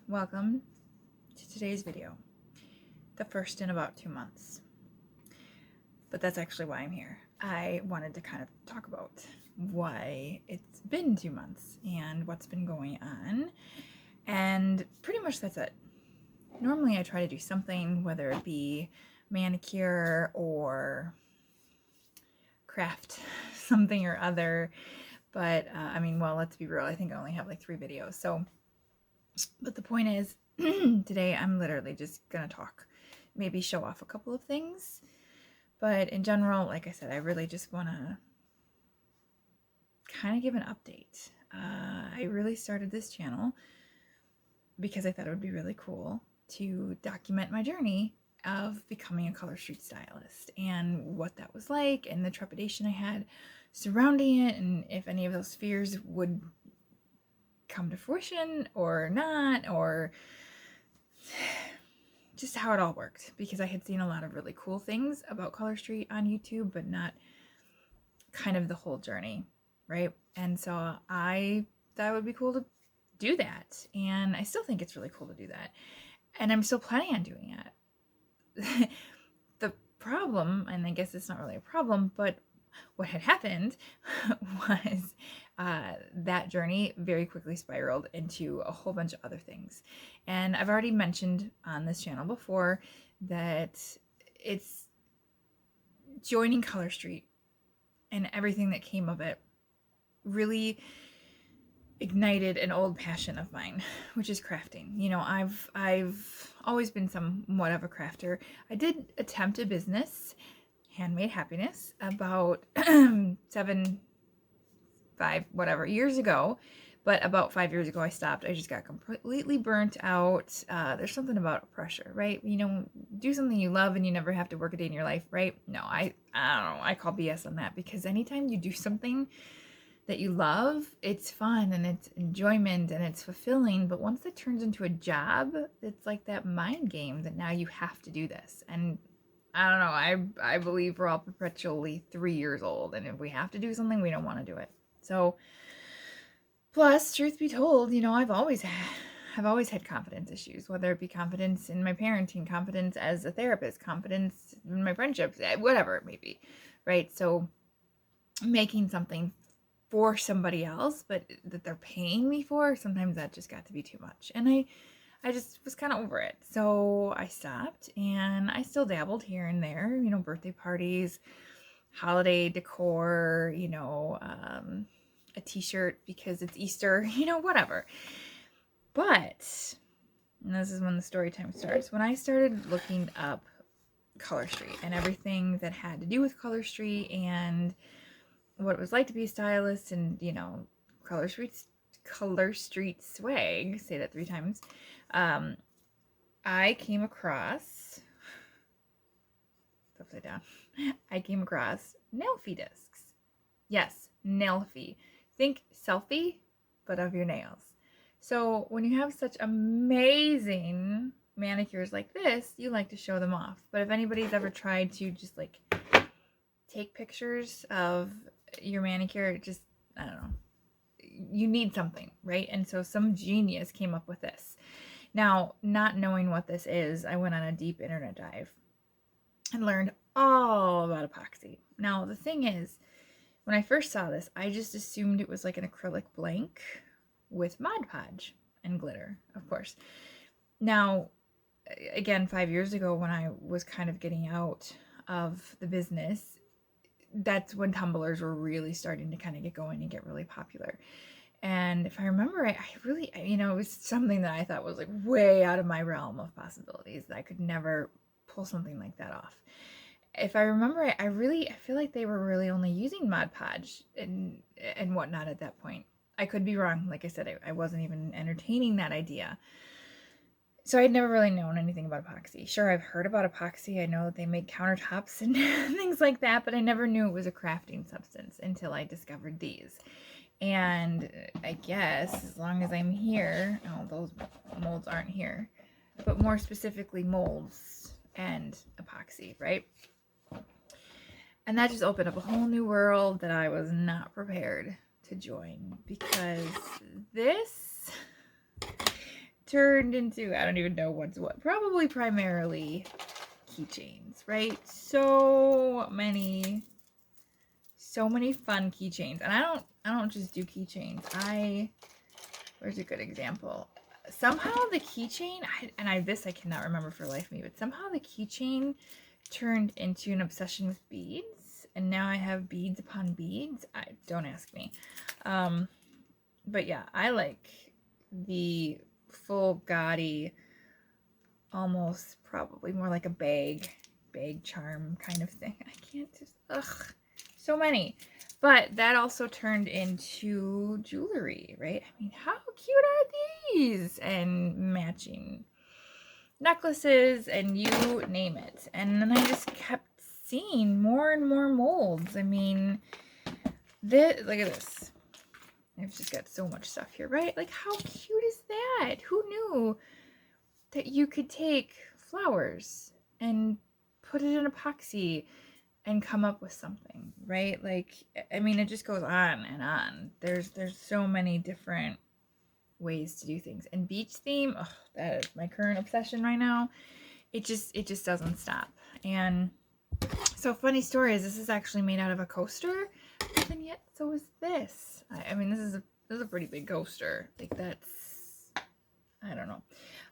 welcome to today's video, the first in about 2 months. But that's actually why I'm here. I wanted to kind of talk about why it's been 2 months and what's been going on, and pretty much that's it. Normally I try to do something, whether it be manicure or craft something or other, but let's be real, I think I only have like 3 videos, but the point is, today I'm literally just gonna talk, maybe show off a couple of things, but in general, like I said, I really just want to kind of give an update. I really started this channel because I thought it would be really cool to document my journey of becoming a color street stylist and what that was like and the trepidation I had surrounding it, and if any of those fears would come to fruition or not, or just how it all worked, because I had seen a lot of really cool things about Color Street on YouTube, but not kind of the whole journey, right? And so I thought it would be cool to do that, and I still think it's really cool to do that, and I'm still planning on doing it. The problem, and I guess it's not really a problem, but what had happened was that journey very quickly spiraled into a whole bunch of other things. And I've already mentioned on this channel before that it's joining Color Street and everything that came of it really ignited an old passion of mine, which is crafting. You know, I've always been somewhat of a crafter. I did attempt a business, Handmade Happiness, about 5 years ago, but about 5 years ago I stopped. I just got completely burnt out. There's something about pressure, right? You know, do something you love and you never have to work a day in your life, right? No, I don't know, I call BS on that, because anytime you do something that you love, it's fun and it's enjoyment and it's fulfilling, but once it turns into a job, it's like that mind game that now you have to do this. And I don't know, I believe we're all perpetually 3 years old, and if we have to do something, we don't want to do it. So, plus, truth be told, you know, I've always had confidence issues, whether it be confidence in my parenting, confidence as a therapist, confidence in my friendships, whatever it may be, right? So making something for somebody else, but that they're paying me for, sometimes that just got to be too much. And I just was kind of over it. So I stopped, and I still dabbled here and there, you know, birthday parties, holiday decor, you know, a t-shirt because it's Easter, you know, whatever. But, and this is when the story time starts, when I started looking up Color Street and everything that had to do with Color Street and what it was like to be a stylist, and, you know, Color Street swag, say that 3 times, I came across, upside down, I came across nail-fee discs. Yes, nail-fee. Think selfie, but of your nails. So when you have such amazing manicures like this, you like to show them off. But if anybody's ever tried to just like take pictures of your manicure, just, I don't know, you need something, right? And so some genius came up with this. Now, not knowing what this is, I went on a deep internet dive and learned all about epoxy. Now, the thing is, when I first saw this, I just assumed it was like an acrylic blank with Mod Podge and glitter, of course. Now, again, 5 years ago, when I was kind of getting out of the business, that's when tumblers were really starting to kind of get going and get really popular. And if I remember right, I really, you know, it was something that I thought was like way out of my realm of possibilities, that I could never pull something like that off. If I remember right, I feel like they were really only using Mod Podge and whatnot at that point. I could be wrong. Like I said, I wasn't even entertaining that idea. So I'd never really known anything about epoxy. Sure, I've heard about epoxy. I know that they make countertops and things like that, but I never knew it was a crafting substance until I discovered these. And I guess as long as I'm here, oh, those molds aren't here, but more specifically molds and epoxy, right? And that just opened up a whole new world that I was not prepared to join, because this turned into, I don't even know what's what, probably primarily keychains, right? So many fun keychains. And I don't just do keychains. Where's a good example? Somehow the keychain, this I cannot remember for the life of me, but somehow the keychain turned into an obsession with beads, and now I have beads upon beads. Don't ask me. But yeah, I like the full gaudy, almost probably more like a bag charm kind of thing. I can't just, so many. But that also turned into jewelry, right? I mean, how cute are these? And matching necklaces and you name it. And then I just kept seeing more and more molds. I mean, look at this. I've just got so much stuff here, right? Like, how cute is that? Who knew that you could take flowers and put it in epoxy and come up with something, right? Like, I mean, it just goes on and on. There's so many different ways to do things. And beach theme, that is my current obsession right now. It just doesn't stop. And so funny story is this is actually made out of a coaster, but then yet so is this. I mean, this is a pretty big coaster. Like, that's, I don't know.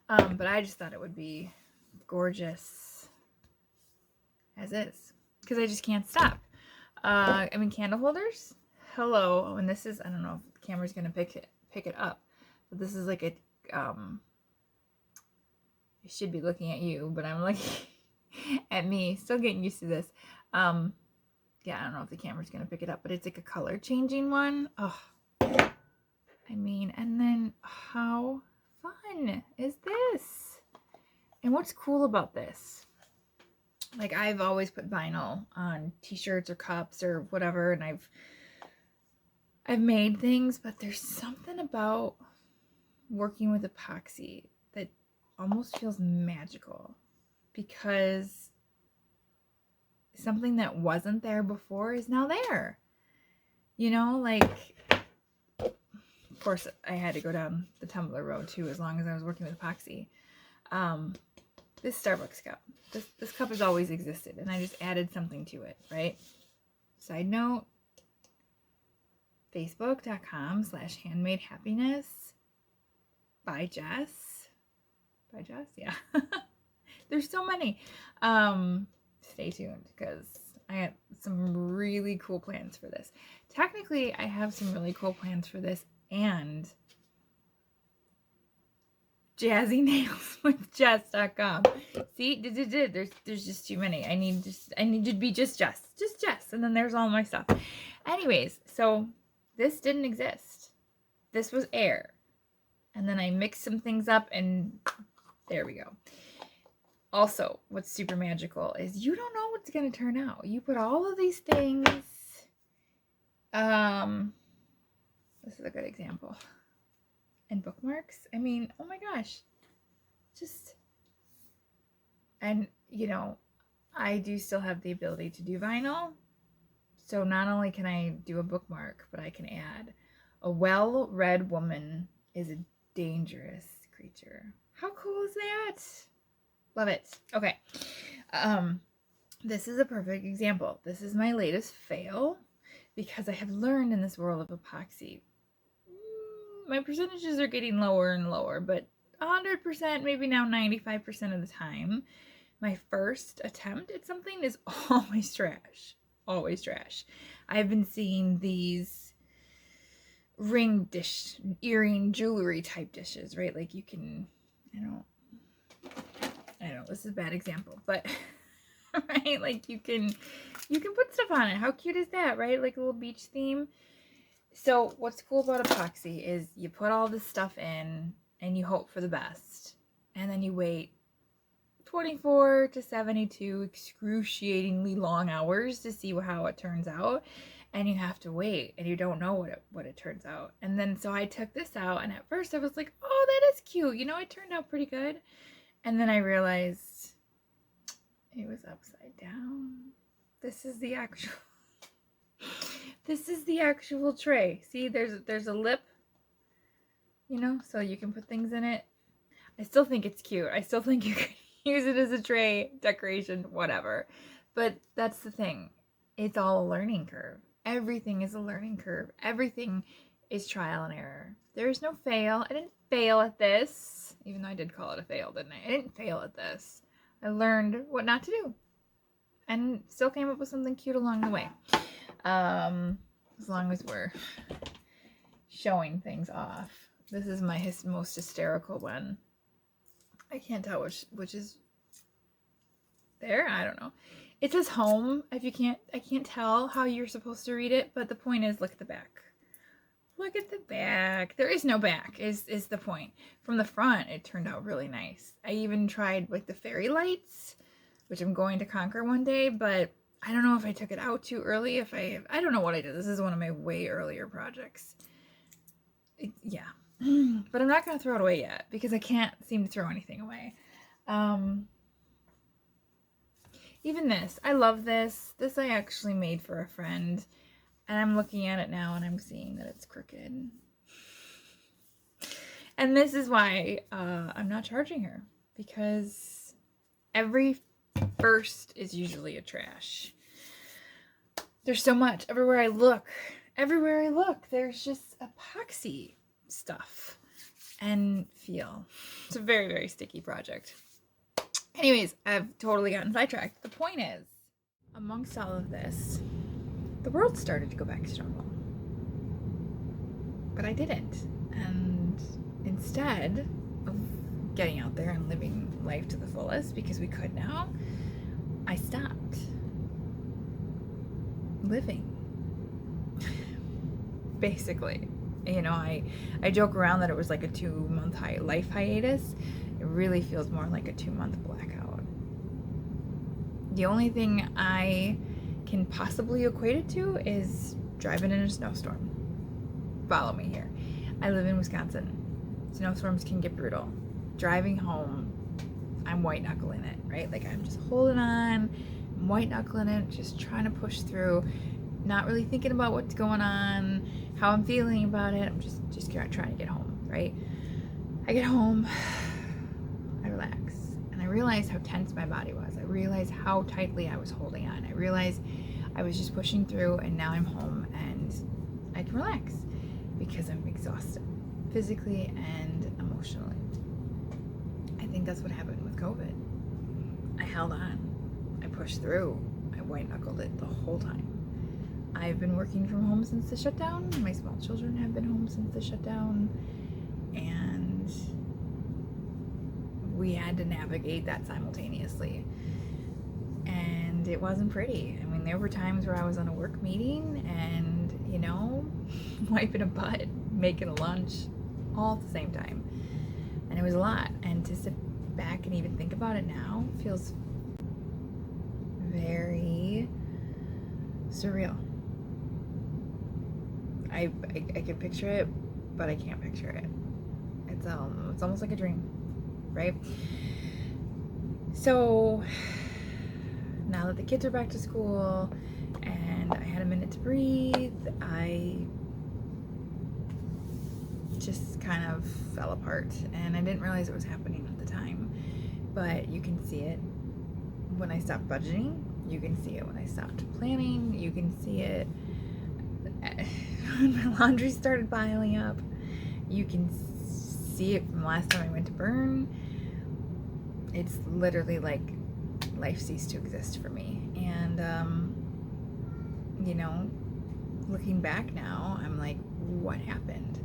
But I just thought it would be gorgeous as is, because I just can't stop. I mean, candle holders, hello. And this is, I don't know if the camera's gonna pick it up, but this is like a I should be looking at you, but I'm looking at me, still getting used to this. Yeah, I don't know if the camera's gonna pick it up, but it's like a color changing one. I mean, and then how fun is this? And what's cool about this? Like, I've always put vinyl on t-shirts or cups or whatever, and I've made things, but there's something about working with epoxy that almost feels magical, because something that wasn't there before is now there. You know, like, of course I had to go down the tumbler road too, as long as I was working with epoxy. This Starbucks cup. This cup has always existed, and I just added something to it, right? Side note, facebook.com/handmade happiness by Jess. By Jess? Yeah. There's so many. Stay tuned, because I have some really cool plans for this. Technically, I have some really cool plans for this and Jazzy Nails with Jess.com. See, there's just too many. I need to be just Jess, and then there's all my stuff. Anyways, so this didn't exist. This was air, and then I mixed some things up, and there we go. Also, what's super magical is you don't know what's gonna turn out. You put all of these things. This is a good example. And bookmarks. I mean, oh my gosh, and you know, I do still have the ability to do vinyl, so not only can I do a bookmark, but I can add a well-read woman is a dangerous creature. How cool is that? Love it. Okay, this is a perfect example. This is my latest fail, because I have learned in this world of epoxy, my percentages are getting lower and lower, but 100%, maybe now 95% of the time, my first attempt at something is always trash. Always trash. I've been seeing these ring dish, earring jewelry type dishes, right? Like, you can, I don't know, this is a bad example, but right, like, you can put stuff on it. How cute is that, right? Like a little beach theme. So what's cool about epoxy is you put all this stuff in and you hope for the best, and then you wait 24 to 72 excruciatingly long hours to see how it turns out, and you have to wait, and you don't know what it turns out. And then so I took this out, and at first I was like, oh, that is cute, you know, it turned out pretty good. And then I realized it was upside down. This is the actual tray. See, there's a lip, you know, so you can put things in it. I still think it's cute. I still think you can use it as a tray, decoration, whatever. But that's the thing. It's all a learning curve. Everything is a learning curve. Everything is trial and error. There is no fail. I didn't fail at this, even though I did call it a fail, didn't I? I didn't fail at this. I learned what not to do and still came up with something cute along the way. As long as we're showing things off. This is my most hysterical one. I can't tell which is there. I don't know. It says home. If you can't, I can't tell how you're supposed to read it, but the point is, look at the back. Look at the back. There is no back, is the point. From the front, it turned out really nice. I even tried like the fairy lights, which I'm going to conquer one day, but I don't know if I took it out too early. I don't know what I did. This is one of my way earlier projects. Yeah. But I'm not going to throw it away yet because I can't seem to throw anything away. Even this. I love this. This I actually made for a friend. And I'm looking at it now and I'm seeing that it's crooked. And this is why I'm not charging her. Because every first is usually a trash. There's so much. Everywhere I look, there's just epoxy stuff and feel. It's a very, very sticky project. Anyways, I've totally gotten sidetracked. The point is, amongst all of this, the world started to go back to normal. But I didn't. And instead of getting out there and living life to the fullest, because we could now, I stopped living. Basically. You know, I joke around that it was like a 2-month life hiatus. It really feels more like a 2-month blackout. The only thing I can possibly equate it to is driving in a snowstorm. Follow me here. I live in Wisconsin. Snowstorms can get brutal. Driving home, I'm white knuckling it, right? Like I'm just holding on, I'm white knuckling it, just trying to push through, not really thinking about what's going on, how I'm feeling about it. I'm just trying to get home, right? I get home, I relax, and I realize how tense my body was. I realized how tightly I was holding on. I realized I was just pushing through, and now I'm home and I can relax because I'm exhausted, physically and emotionally. I think that's what happened with COVID. I held on, I pushed through, I white knuckled it the whole time. I've been working from home since the shutdown. My small children have been home since the shutdown, and we had to navigate that simultaneously. And it wasn't pretty. I mean, there were times where I was on a work meeting and, you know, wiping a butt, making a lunch, all at the same time. And it was a lot. And to sit back and even think about it now feels very surreal. I can picture it, but I can't picture it. It's almost like a dream, right? So now that the kids are back to school and I had a minute to breathe, I just kind of fell apart, and I didn't realize it was happening at the time. But you can see it when I stopped budgeting. You can see it when I stopped planning. You can see it when my laundry started piling up. You can see it from the last time I went to burn. It's literally like life ceased to exist for me. And, you know, looking back now, I'm like, what happened?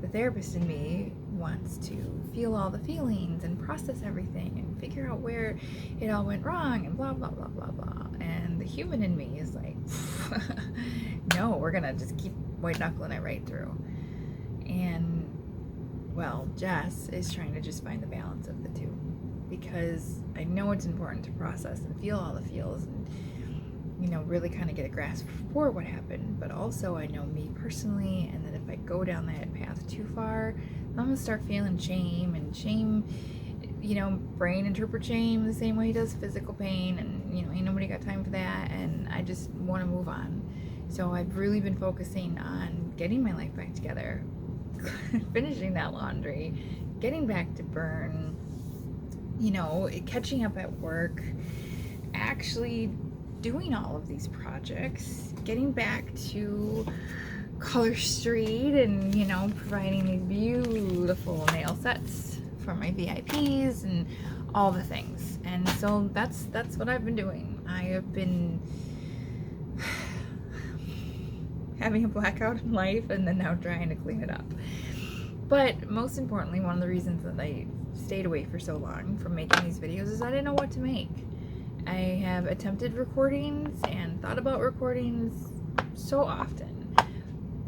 The therapist in me wants to feel all the feelings and process everything and figure out where it all went wrong and blah, blah, blah, blah, blah. And the human in me is like, no, we're gonna just keep white knuckling it right through. And, well, Jess is trying to just find the balance of the two, because I know it's important to process and feel all the feels and, you know, really kind of get a grasp for what happened. But also I know me personally, and that if I go down that path too far, I'm gonna start feeling shame, and shame, you know, brain interprets shame the same way he does physical pain, and, you know, ain't nobody got time for that, and I just want to move on. So I've really been focusing on getting my life back together, finishing that laundry, getting back to burn, you know, catching up at work, actually doing all of these projects, getting back to Color Street and, you know, providing these beautiful nail sets for my VIPs and all the things. And so that's what I've been doing. I have been having a blackout in life and then now trying to clean it up. But most importantly, one of the reasons that I stayed away for so long from making these videos is I didn't know what to make. I have attempted recordings and thought about recordings so often,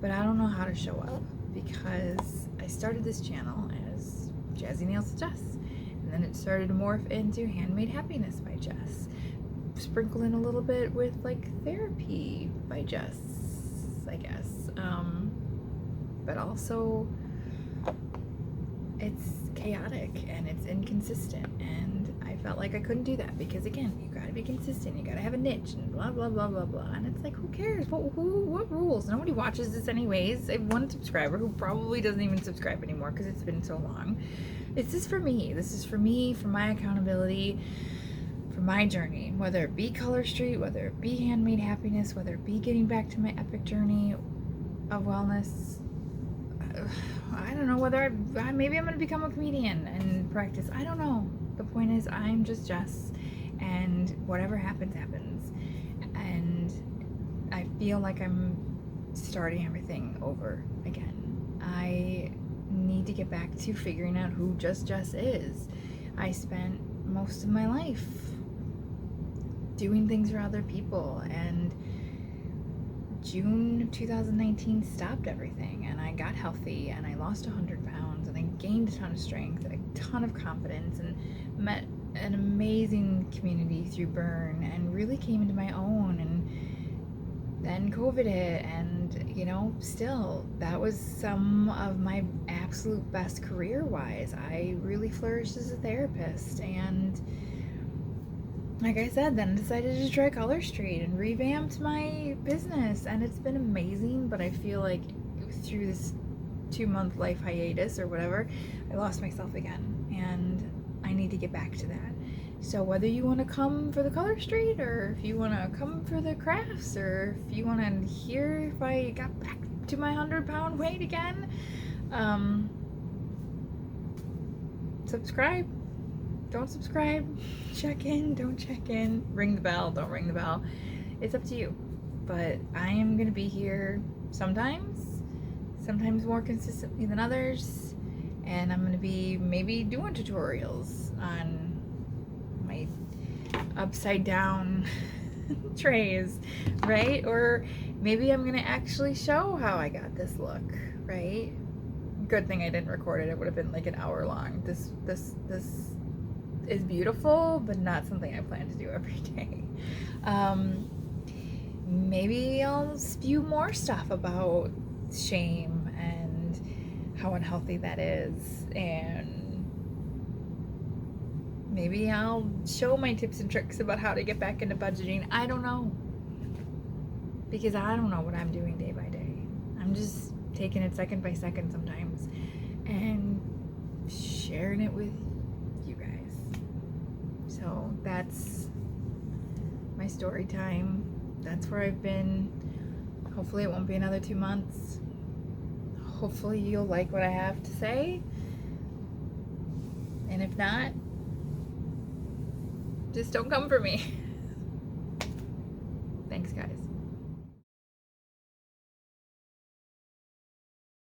but I don't know how to show up because I started this channel as Jazzy Nails with Jess, and then it started to morph into Handmade Happiness by Jess, sprinkle in a little bit with like therapy by Jess, I guess, but also it's chaotic and it's inconsistent, and I felt like I couldn't do that because, again, you gotta be consistent, you gotta have a niche and blah blah blah blah blah, and it's like, who cares? What rules? Nobody watches this anyways. I have one subscriber who probably doesn't even subscribe anymore because it's been so long. This is for me. This is for me, for my accountability, for my journey, whether it be Color Street, whether it be Handmade Happiness, whether it be getting back to my epic journey of wellness. I don't know whether maybe I'm going to become a comedian and practice. I don't know. The point is, I'm just Jess, and whatever happens, happens. And I feel like I'm starting everything over again. I need to get back to figuring out who just Jess is. I spent most of my life doing things for other people, and June 2019 stopped everything, and I got healthy, and I lost 100 pounds, and I gained a ton of strength, a ton of confidence, and met an amazing community through Burn, and really came into my own. And then COVID hit, and, you know, still, that was some of my absolute best career-wise. I really flourished as a therapist, and like I said, then decided to try Color Street and revamped my business, and it's been amazing. But I feel like through this 2-month life hiatus or whatever, I lost myself again, and I need to get back to that. So whether you want to come for the Color Street, or if you want to come for the crafts, or if you want to hear if I got back to my 100-pound weight again, subscribe. Don't subscribe, check in, don't check in, ring the bell, don't ring the bell. It's up to you. But I am going to be here sometimes more consistently than others, and I'm going to be maybe doing tutorials on my upside down trays, right? Or maybe I'm going to actually show how I got this look, right? Good thing I didn't record it. It would have been like an hour long. This is beautiful, but not something I plan to do every day. Maybe I'll spew more stuff about shame and how unhealthy that is, and maybe I'll show my tips and tricks about how to get back into budgeting. I don't know, because I don't know what I'm doing day by day. I'm just taking it second by second sometimes and sharing it with you guys. So that's my story time. That's where I've been. Hopefully it won't be another 2 months. Hopefully you'll like what I have to say. And if not, just don't come for me.